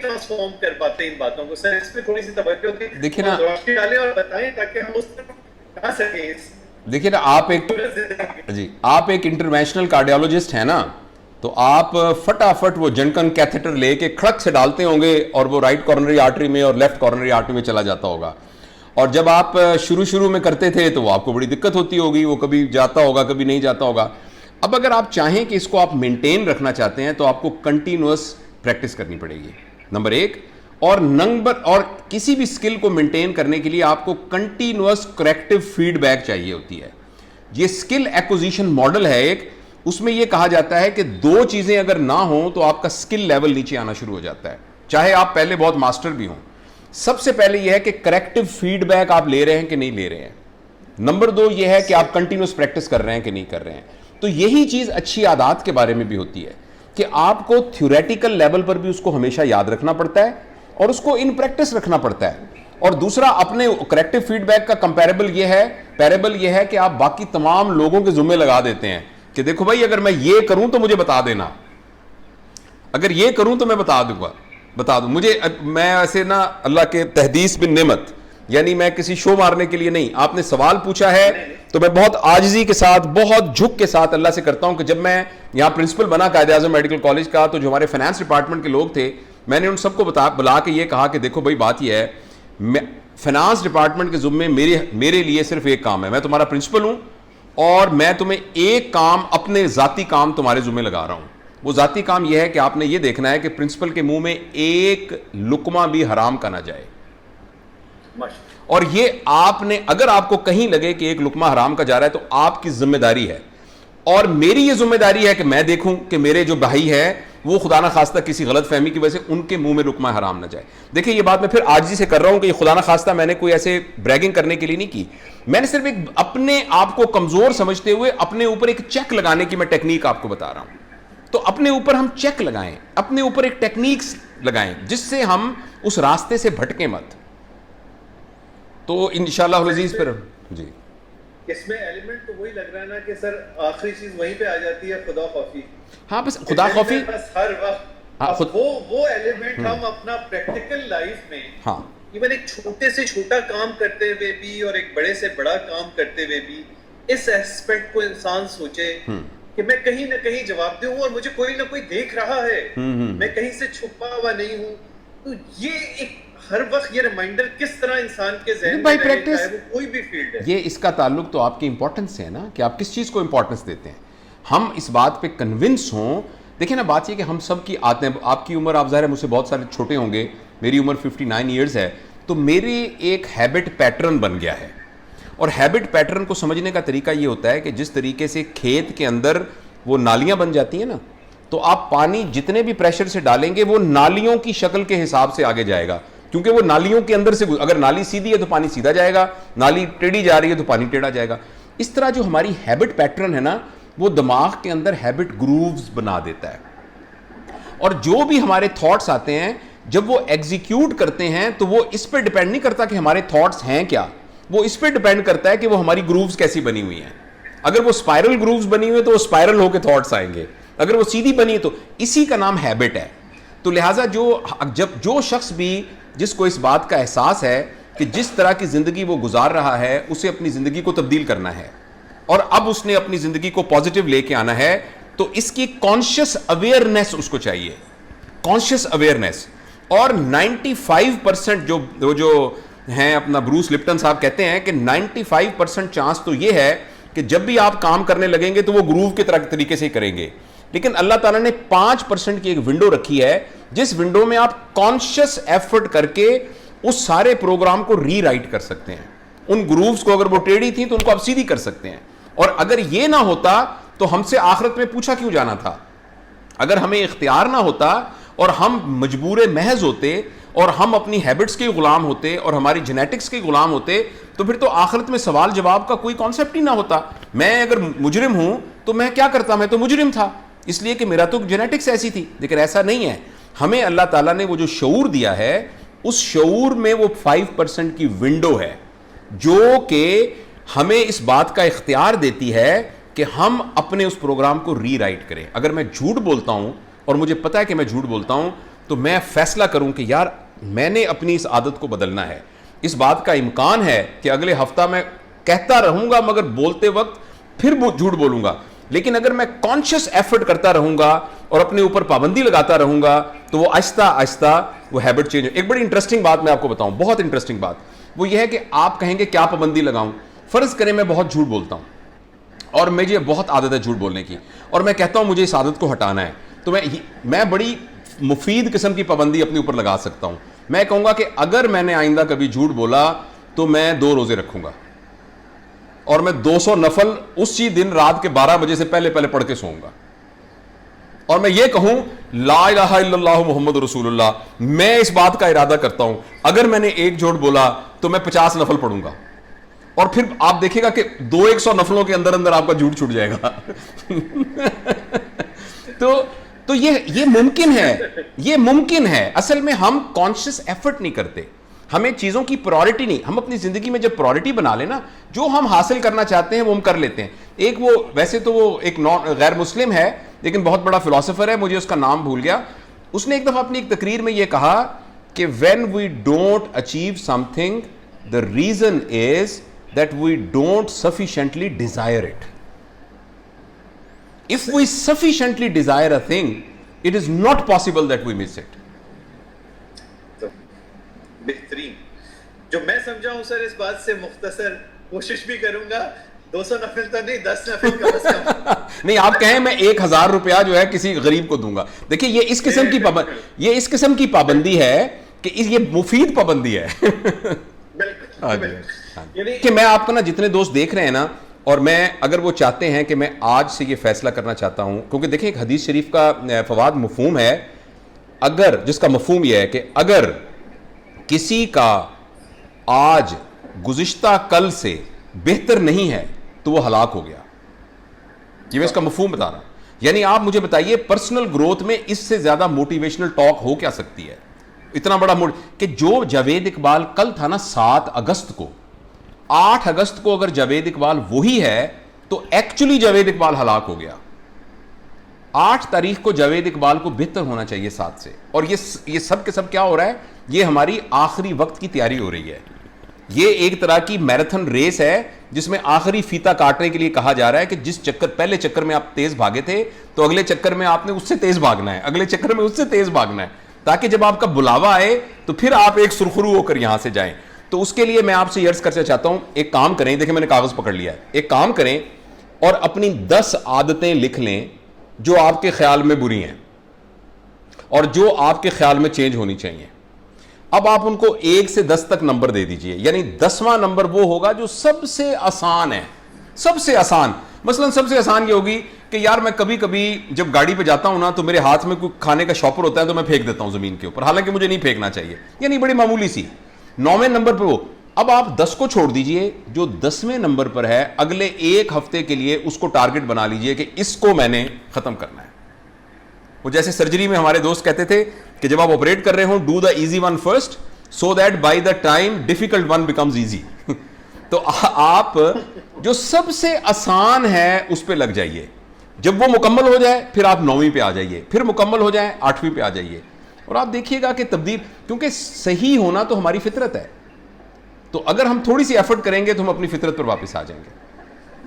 Transform کر پاتے ان باتوں کو؟ سر اس پہ تھوڑی سی توجہ دیں، دیکھیں نا، روشنی ڈالیں اور بتائیں تاکہ ہم اس پر آ سکیں. دیکھیں نا، آپ ایک انٹرنیشنل کارڈیالوجسٹ ہیں نا، تو آپ فٹافٹ وہ جنکن کیتھیٹر لے کے کھڑک سے ڈالتے ہوں گے اور وہ رائٹ کارنری آرٹری میں اور لیفٹ کارنری آرٹری میں چلا جاتا ہوگا. اور جب آپ شروع میں کرتے تھے تو وہ آپ کو بڑی دقت ہوتی ہوگی، وہ کبھی جاتا ہوگا کبھی نہیں جاتا ہوگا. اب اگر آپ چاہیں کہ اس کو آپ مینٹین رکھنا چاہتے ہیں تو آپ کو کنٹینیوس پریکٹس کرنی پڑے گی، نمبر ایک. اور کسی بھی سکل کو مینٹین کرنے کے لیے آپ کو کنٹینیوس کریکٹیو فیڈ بیک چاہیے ہوتی ہے. یہ سکل ایکوزیشن ماڈل ہے ایک، اس میں یہ کہا جاتا ہے کہ دو چیزیں اگر نہ ہوں تو آپ کا سکل لیول نیچے آنا شروع ہو جاتا ہے، چاہے آپ پہلے بہت ماسٹر بھی ہوں. سب سے پہلے یہ ہے کہ کریکٹیو فیڈ بیک آپ لے رہے ہیں کہ نہیں لے رہے ہیں. نمبر دو یہ ہے کہ آپ کنٹینیوس پریکٹس کر رہے ہیں کہ نہیں کر رہے ہیں. تو یہی چیز اچھی عادات کے بارے میں بھی ہوتی ہے کہ آپ کو تھیوریٹیکل لیول پر بھی اس کو ہمیشہ یاد رکھنا پڑتا ہے اور اس کو ان پریکٹس رکھنا پڑتا ہے. اور دوسرا، اپنے کریکٹیو فیڈ بیک کا پیرابل یہ ہے کہ آپ باقی تمام لوگوں کے ذمہ لگا دیتے ہیں کہ دیکھو بھائی اگر میں یہ کروں تو مجھے بتا دینا، اگر یہ کروں تو میں بتا دوں مجھے. میں ایسے نا اللہ کے تحدیث بن نعمت، یعنی میں کسی شو مارنے کے لیے نہیں، آپ نے سوال پوچھا ہے تو میں بہت عاجزی کے ساتھ بہت جھک کے ساتھ اللہ سے کرتا ہوں کہ جب میں یہاں پرنسپل بنا قائد اعظم میڈیکل کالج کا تو جو ہمارے فائنانس ڈپارٹمنٹ کے لوگ تھے، میں نے ان سب کو بلا کے یہ کہا کہ دیکھو بھائی بات یہ ہے، فائنانس ڈپارٹمنٹ کے ذمے میرے لیے صرف ایک کام ہے، میں تمہارا پرنسپل ہوں اور میں تمہیں ایک کام، اپنے ذاتی کام تمہارے ذمے لگا رہا ہوں. وہ ذاتی کام یہ ہے کہ آپ نے یہ دیکھنا ہے کہ پرنسپل کے منہ میں ایک لقمہ بھی حرام کا نہ جائے. اور یہ آپ نے، اگر آپ کو کہیں لگے کہ ایک لقمہ حرام کا جا رہا ہے تو آپ کی ذمہ داری ہے، اور میری یہ ذمہ داری ہے کہ میں دیکھوں کہ میرے جو بھائی ہے وہ خدا نہ خواستہ کسی غلط فہمی کی وجہ سے ان کے منہ میں لقمہ حرام نہ جائے. دیکھیں یہ بات میں پھر عاجزی سے کر رہا ہوں کہ یہ خدا نہ خواستہ میں نے کوئی ایسے بریگنگ کرنے کے لیے نہیں کی، میں نے صرف ایک اپنے آپ کو کمزور سمجھتے ہوئے اپنے اوپر ایک چیک لگانے کی میں ٹیکنیک آپ کو بتا رہا ہوں. تو اپنے اوپر ہم چیک لگائیں، اپنے اوپر ایک ٹیکنیکس لگائیں جس سے ہم اس راستے سے بھٹکیں مت. تو انشاءاللہ العزیز پھر جی اس میں ایلیمنٹ تو وہی لگ رہا ہے نا کہ سر آخری چیز وہیں پہ آ جاتی ہے، خدا خوفی. ہاں بس خدا خوفی بس ہر وقت وہ ایلیمنٹ ہم اپنا پریکٹیکل لائف میں ایون ایک چھوٹے سے چھوٹا کام کرتے ہوئے بھی اور ایک بڑے سے بڑا کام کرتے ہوئے بھی اس ایسپیکٹ کو انسان سوچے کہ میں کہیں نہ کہیں جواب دہ ہوں اور مجھے کوئی نہ کوئی دیکھ رہا ہے، میں کہیں سے چھپا ہوا نہیں ہوں. تو یہ ایک ہر وقت یہ ریمائنڈر کس طرح انسان کے ذہن میں رہے، چاہے وہ کوئی بھی فیلڈ ہے. یہ اس کا تعلق تو آپ کی امپورٹنس سے ہے نا کہ آپ کس چیز کو امپورٹنس دیتے ہیں. ہم اس بات پہ کنونس ہوں. دیکھیں نا بات یہ کہ ہم سب کی آتے ہیں، آپ کی عمر، آپ ظاہر ہے مجھ سے بہت سارے چھوٹے ہوں گے، میری عمر 59 ایئرز ہے، تو میری ایک ہیبٹ پیٹرن بن گیا ہے. اور ہیبٹ پیٹرن کو سمجھنے کا طریقہ یہ ہوتا ہے کہ جس طریقے سے کھیت کے اندر وہ نالیاں بن جاتی ہیں نا، تو آپ پانی جتنے بھی پریشر سے ڈالیں گے وہ نالیوں کی شکل کے حساب سے آگے جائے گا، کیونکہ وہ نالیوں کے اندر سے، اگر نالی سیدھی ہے تو پانی سیدھا جائے گا، نالی ٹیڑھی جا رہی ہے تو پانی ٹیڑھا جائے گا. اس طرح جو ہماری ہیبٹ پیٹرن ہے نا، وہ دماغ کے اندر ہیبٹ گرووز بنا دیتا ہے. اور جو بھی ہمارے تھاٹس آتے ہیں جب وہ ایگزیکیوٹ کرتے ہیں تو وہ اس پہ ڈیپینڈ نہیں کرتا کہ ہمارے تھاٹس ہیں کیا، وہ اس پہ ڈیپینڈ کرتا ہے کہ وہ ہماری گرووز کیسی بنی ہوئی ہیں. اگر وہ اسپائرل گرووز بنی ہوئی ہیں تو وہ اسپائرل ہو کے تھاٹس آئیں گے، اگر وہ سیدھی بنی ہے تو اسی کا نام ہیبٹ ہے. تو لہٰذا جو شخص بھی، جس کو اس بات کا احساس ہے کہ جس طرح کی زندگی وہ گزار رہا ہے اسے اپنی زندگی کو تبدیل کرنا ہے اور اب اس نے اپنی زندگی کو پازیٹیو لے کے آنا ہے، تو اس کی کانشیس اویئرنیس اس کو چاہیے، کانشیس اویئرنیس. اور 95% جو ہیں، اپنا بروس لپٹن صاحب کہتے ہیں کہ 95% چانس تو یہ ہے کہ جب بھی آپ کام کرنے لگیں گے تو وہ گروو کے طریقے سے ہی کریں گے، لیکن اللہ تعالیٰ نے 5% کی ایک ونڈو رکھی ہے جس ونڈو میں آپ کانشیس ایفرٹ کر کے اس سارے پروگرام کو ری رائٹ کر سکتے ہیں. ان گرووز کو اگر وہ ٹیڑھی تھی تو ان کو آپ سیدھی کر سکتے ہیں. اور اگر یہ نہ ہوتا تو ہم سے آخرت میں پوچھا کیوں جانا تھا؟ اگر ہمیں اختیار نہ ہوتا اور ہم مجبور محض ہوتے اور ہم اپنی ہیبٹس کے غلام ہوتے اور ہماری جینیٹکس کے غلام ہوتے تو پھر تو آخرت میں سوال جواب کا کوئی کانسیپٹ ہی نہ ہوتا. میں اگر مجرم ہوں تو میں کیا کرتا؟ میں تو مجرم تھا، اس لیے کہ میرا تو جینیٹکس ایسی تھی. لیکن ایسا نہیں ہے. ہمیں اللہ تعالیٰ نے وہ جو شعور دیا ہے، اس شعور میں وہ 5% کی ونڈو ہے جو کہ ہمیں اس بات کا اختیار دیتی ہے کہ ہم اپنے اس پروگرام کو ری رائٹ کریں. اگر میں جھوٹ بولتا ہوں اور مجھے پتا ہے کہ میں جھوٹ بولتا ہوں تو میں فیصلہ کروں کہ یار میں نے اپنی اس عادت کو بدلنا ہے. اس بات کا امکان ہے کہ اگلے ہفتہ میں کہتا رہوں گا مگر بولتے وقت پھر جھوٹ بولوں گا, لیکن اگر میں کانشیس ایفرٹ کرتا رہوں گا اور اپنے اوپر پابندی لگاتا رہوں گا تو وہ آہستہ آہستہ وہ ہیبٹ چینج. ایک بڑی انٹرسٹنگ بات میں آپ کو بتاؤں, بہت انٹرسٹنگ بات, وہ یہ ہے کہ آپ کہیں گے کیا پابندی لگاؤں. فرض کریں میں بہت جھوٹ بولتا ہوں اور مجھے بہت عادت ہے جھوٹ بولنے کی, اور میں کہتا ہوں مجھے اس عادت کو ہٹانا ہے, تو میں بڑی مفید قسم کی پابندی اپنے اوپر لگا سکتا ہوں. میں کہوں گا کہ اگر میں نے آئندہ کبھی جھوٹ بولا تو میں 2 روزے رکھوں گا اور میں 200 نفل اسی دن رات کے 12 بجے سے پہلے پڑھ کے سوؤں گا, اور میں یہ کہوں لا الہ الا اللہ محمد رسول اللہ. میں اس بات کا ارادہ کرتا ہوں اگر میں نے ایک جھوٹ بولا تو میں 50 نفل پڑھوں گا, اور پھر آپ دیکھیں گا کہ 100 نفلوں کے اندر آپ کا جھوٹ چھوٹ جائے گا. تو یہ ممکن ہے, یہ ممکن ہے. اصل میں ہم کانشیس ایفرٹ نہیں کرتے, ہمیں چیزوں کی پرائورٹی نہیں, ہم اپنی زندگی میں جب پرائورٹی بنا لیں نا, جو ہم حاصل کرنا چاہتے ہیں وہ ہم کر لیتے ہیں. ایک وہ ویسے تو وہ ایک غیر مسلم ہے لیکن بہت بڑا فلاسفر ہے, مجھے اس کا نام بھول گیا. اس نے ایک دفعہ اپنی ایک تقریر میں یہ کہا کہ when we don't achieve something the reason is that we don't sufficiently desire it. If we sufficiently desire a thing, it is not possible that we miss it. بہترین, جو میں سمجھا ہوں سر اس بات سے مختصر کوشش بھی کروں گا, 200 نفل تو نہیں 10 نفل کا بس کم. نہیں, آپ کہیں میں 1000 روپیہ جو ہے کسی غریب کو دوں گا. دیکھیں یہ اس قسم کی پابندی ہے کہ یہ مفید پابندی ہے. کہ میں آپ کو نا جتنے دوست دیکھ رہے ہیں نا, اور میں اگر وہ چاہتے ہیں کہ میں آج سے یہ فیصلہ کرنا چاہتا ہوں, کیونکہ دیکھیں ایک حدیث شریف کا فواد مفہوم ہے, اگر جس کا مفہوم یہ ہے کہ اگر کسی کا آج گزشتہ کل سے بہتر نہیں ہے تو وہ ہلاک ہو گیا. یہ میں اس کا مفہوم بتا رہا ہوں. یعنی آپ مجھے بتائیے پرسنل گروتھ میں اس سے زیادہ موٹیویشنل ٹاک ہو کیا سکتی ہے؟ اتنا بڑا کہ جو جاوید اقبال کل تھا نا 7 اگست کو, 8 اگست کو اگر جاوید اقبال وہی ہے تو ایکچولی جاوید اقبال ہلاک ہو گیا. 8 تاریخ کو جاوید اقبال کو بہتر ہونا چاہیے 7 سے. اور یہ سب کے سب کیا ہو رہا ہے؟ یہ ہماری آخری وقت کی تیاری ہو رہی ہے. یہ ایک طرح کی میراتھن ریس ہے جس میں آخری فیتا کاٹنے کے لیے کہا جا رہا ہے کہ جس پہلے چکر میں آپ تیز بھاگے تھے تو اگلے چکر میں آپ نے اس سے تیز بھاگنا ہے, اگلے چکر میں اس سے تیز بھاگنا ہے, تاکہ جب آپ کا بلاوا آئے تو پھر آپ ایک سرخرو ہو کر یہاں سے جائیں. تو اس کے لیے میں آپ سے یہ عرض کرنا چاہتا ہوں, ایک کام کریں, دیکھیں میں نے کاغذ پکڑ لیا ہے, ایک کام کریں اور اپنی 10 عادتیں لکھ لیں جو آپ کے خیال میں بری ہیں اور جو آپ کے خیال میں چینج ہونی چاہیے. اب آپ ان کو 1 سے 10 تک نمبر دے دیجئے, یعنی 10واں نمبر وہ ہوگا جو سب سے آسان ہے, سب سے آسان. مثلا سب سے آسان یہ ہوگی کہ یار میں کبھی کبھی جب گاڑی پہ جاتا ہوں نا تو میرے ہاتھ میں کوئی کھانے کا شاپر ہوتا ہے تو میں پھینک دیتا ہوں زمین کے اوپر, حالانکہ مجھے نہیں پھینکنا چاہیے, یعنی بڑی معمولی سی. 9ویں نمبر پہ وہ. اب آپ 10 کو چھوڑ دیجئے, جو 10ویں نمبر پر ہے اگلے 1 ہفتے کے لیے اس کو ٹارگٹ بنا لیجئے کہ اس کو میں نے ختم کرنا ہے. وہ جیسے سرجری میں ہمارے دوست کہتے تھے کہ جب آپ آپریٹ کر رہے ہوں do the easy one first so that by the time difficult one becomes easy. تو آپ جو سب سے آسان ہے اس پہ لگ جائیے, جب وہ مکمل ہو جائے پھر آپ 9ویں پہ آ جائیے, پھر مکمل ہو جائے 8ویں پہ آ جائیے, اور آپ دیکھیے گا کہ تبدیل, کیونکہ صحیح ہونا تو ہماری فطرت ہے, تو اگر ہم تھوڑی سی ایفرٹ کریں گے تو ہم اپنی فطرت پر واپس آ جائیں گے.